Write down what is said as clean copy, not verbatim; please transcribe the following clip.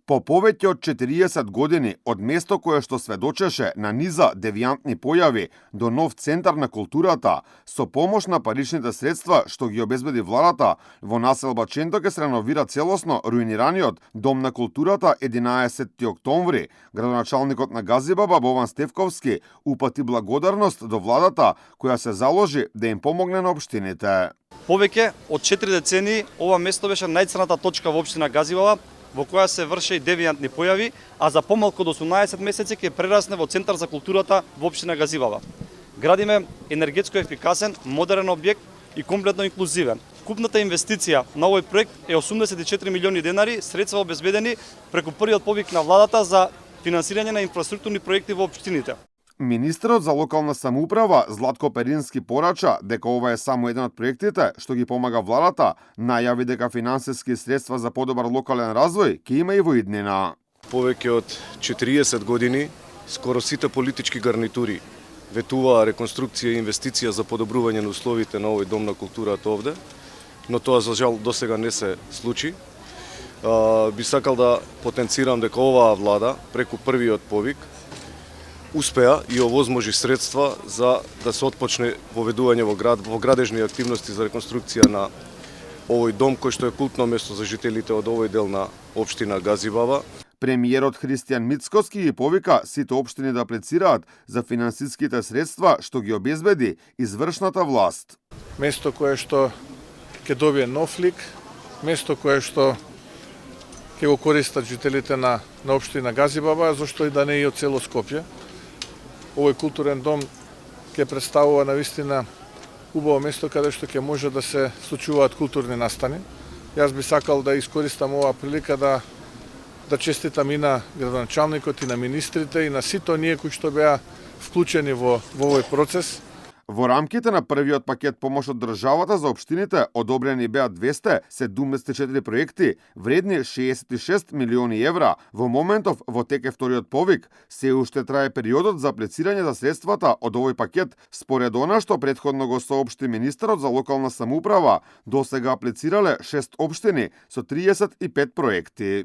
По повеќе од 40 години, од место кое што сведочеше на низа девијантни појави до нов центар на културата, со помош на паричните средства што ги обезбеди владата, во населба Ченто ќе се реновира целосно руинираниот Дом на културата 11 октомври. Градоначалникот на Газибаба Бован Стевковски упати благодарност до владата која се заложи да им помогне на општините. Повеќе од 4 децении ова место беше најцрната точка во општина Газибаба, во која се врше и девијантни појави, а за помалку од 18 месеци ќе прерасне во Центар за културата во општина Газибаба. Градиме енергетско ефикасен, модерен објект и комплетно инклузивен. Купната инвестиција на овој проект е 84 милиони денари, средства обезбедени преку првиот повик на владата за финансирање на инфраструктурни проекти во општините. Министерот за локална самоуправа Златко Перински порача дека ова е само еден од проектите што ги помага владата, најави дека финансиски средства за подобар локален развој ќе има и во иднина. Повеќе од 40 години скоро сите политички гарнитури ветуваа реконструкција и инвестиција за подобрување на условите на овој Дом на културата овде, но тоа за жал досега не се случи. Би сакал да потенцирам дека оваа влада преку првиот повик успеа и овозможи средства за да се отпочне воведување во градежни активности за реконструкција на овој дом кој што е култно место за жителите од овој дел на општина Газибаба. Премиерот Христијан Мицкоски ги повика сите општини да аплицираат за финансиските средства што ги обезбеди извршната власт. Место кое што ќе добие нов лик, место кое што ќе го користат жителите на општина Газибаба, зашто и да не и од цело Скопје. Овој културен дом ќе представува навистина убаво место каде што ќе може да се случуваат културни настани. Јас би сакал да искористам оваа прилика да честитам и на градоначалникот и на министрите и на сите оние кои што беа вклучени во овој процес. Во рамките на првиот пакет помош од државата за општините одобрени беа 274 проекти вредни 66 милиони евра. Во моментов во тек е вториот повик, се уште трае периодот за аплицирање за средствата од овој пакет. Според она што претходно го соопшти министерот за локална самоуправа, досега аплицирале 6 општини со 35 проекти.